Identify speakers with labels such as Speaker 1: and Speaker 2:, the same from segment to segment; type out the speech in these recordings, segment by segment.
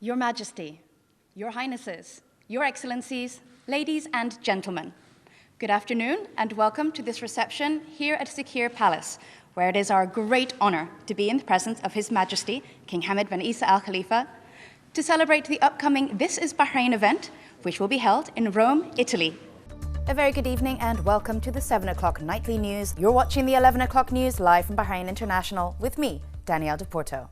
Speaker 1: Your Majesty, Your Highnesses, Your Excellencies, ladies and gentlemen, good afternoon and welcome to this reception here at Sakir Palace, where it is our great honor to be in the presence of His Majesty, King Hamad bin Isa Al Khalifa, to celebrate the upcoming This is Bahrain event, which will be held in Rome, Italy. A very good evening and welcome to the 7 o'clock nightly news. You're watching the 11 o'clock news live from Bahrain International with me, Danielle Doporto.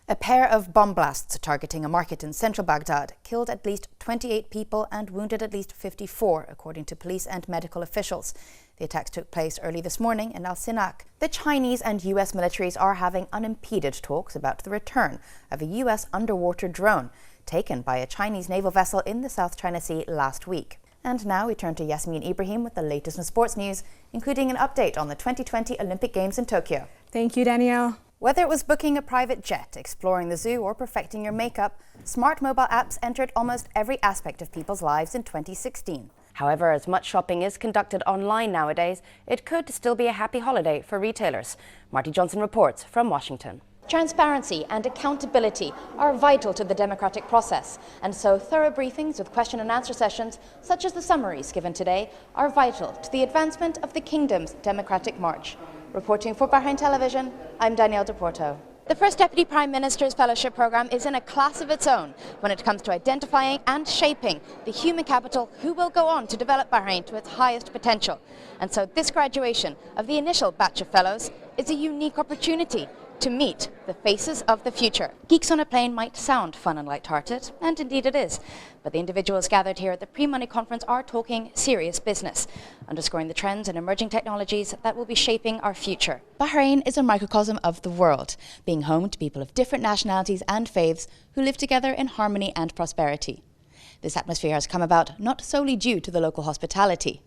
Speaker 1: A pair of bomb blasts targeting a market in central Baghdad killed at least 28 people and wounded at least 54, according to police and medical officials. The attacks took place early this morning in Al-Sinak. The Chinese and US militaries are having unimpeded talks about the return of a US underwater drone taken by a Chinese naval vessel in the South China Sea last week. And now we turn to Yasmin Ibrahim with the latest in sports news, including an update on the 2020 Olympic Games in Tokyo.
Speaker 2: Thank you, Danielle.
Speaker 1: Whether it was booking a private jet, exploring the zoo, or perfecting your makeup, smart mobile apps entered almost every aspect of people's lives in 2016. However, as much shopping is conducted online nowadays, it could still be a happy holiday for retailers. Marty Johnson reports from Washington. Transparency and accountability are vital to the democratic process, and so thorough briefings with question and answer sessions, such as the summaries given today, are vital to the advancement of the kingdom's democratic march. Reporting for Bahrain Television, I'm Danielle Doporto. The First Deputy Prime Minister's Fellowship Programme is in a class of its own when it comes to identifying and shaping the human capital who will go on to develop Bahrain to its highest potential. And so this graduation of the initial batch of fellows is a unique opportunity to meet the faces of the future. Geeks on a Plane might sound fun and light-hearted, and indeed it is, but the individuals gathered here at the pre-money conference are talking serious business, underscoring the trends and emerging technologies that will be shaping our future. Bahrain is a microcosm of the world, being home to people of different nationalities and faiths who live together in harmony and prosperity. This atmosphere has come about not solely due to the local hospitality.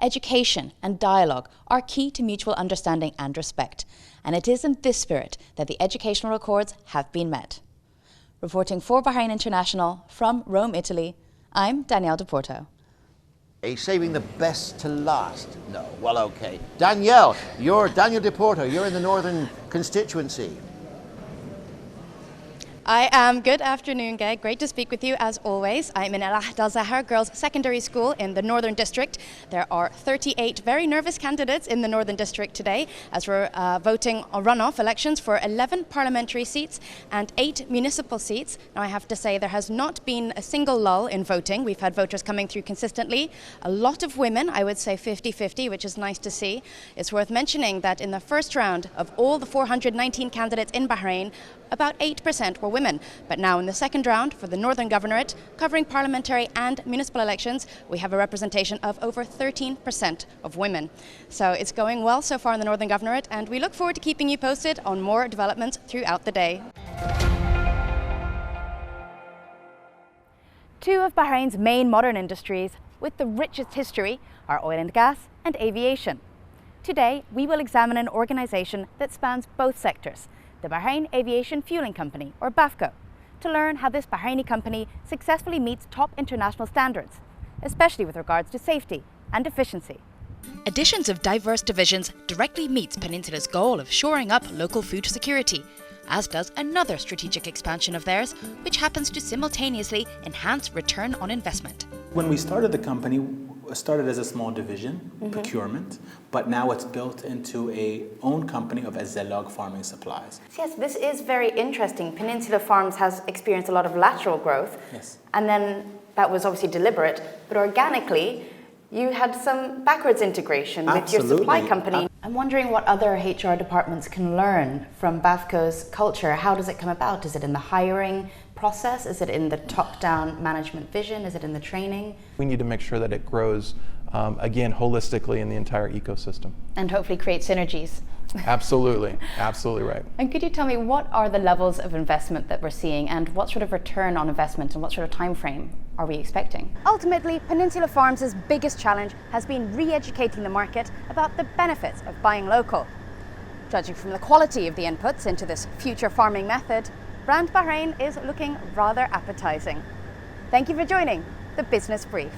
Speaker 1: Education and dialogue are key to mutual understanding and respect, and it is in this spirit that the educational accords have been met. Reporting for Bahrain International from Rome, Italy, I'm Danielle Doporto.
Speaker 3: Saving the best to last? No, well, okay. Danielle Doporto, you're in the northern constituency.
Speaker 1: I am. Good afternoon, Gay. Great to speak with you as always. I'm in Al Ahd Al Zahar Girls Secondary School in the Northern District. There are 38 very nervous candidates in the Northern District today as we're voting on runoff elections for 11 parliamentary seats and 8 municipal seats. Now I have to say there has not been a single lull in voting. We've had voters coming through consistently. A lot of women, I would say 50-50, which is nice to see. It's worth mentioning that in the first round of all the 419 candidates in Bahrain, about 8% were women. But now in the second round for the Northern Governorate, covering parliamentary and municipal elections, we have a representation of over 13% of women. So it's going well so far in the Northern Governorate, and we look forward to keeping you posted on more developments throughout the day. Two of Bahrain's main modern industries with the richest history are oil and gas and aviation. Today, we will examine an organization that spans both sectors, the Bahrain Aviation Fueling Company, or BAFCO, to learn how this Bahraini company successfully meets top international standards, especially with regards to safety and efficiency. Additions of diverse divisions directly meets Peninsula's goal of shoring up local food security, as does another strategic expansion of theirs, which happens to simultaneously enhance return on investment.
Speaker 4: When we started the company, started as a small division, procurement, but now it's built into a own company of Zellog Farming Supplies.
Speaker 1: Yes, this is very interesting. Peninsula Farms has experienced a lot of lateral growth.
Speaker 4: Yes.
Speaker 1: And then that was obviously deliberate, but organically you had some backwards integration with your supply company. I'm wondering what other HR departments can learn from BAFCO's culture. How does it come about? Is it in the hiring process? Is it in the top-down management vision? Is it in the training?
Speaker 5: We need to make sure that it grows, again, holistically in the entire ecosystem.
Speaker 1: And hopefully create synergies.
Speaker 5: Absolutely, absolutely right.
Speaker 1: And could you tell me what are the levels of investment that we're seeing and what sort of return on investment and what sort of time frame are we expecting? Ultimately, Peninsula Farms' biggest challenge has been re-educating the market about the benefits of buying local. Judging from the quality of the inputs into this future farming method, Brand Bahrain is looking rather appetizing. Thank you for joining the Business Brief.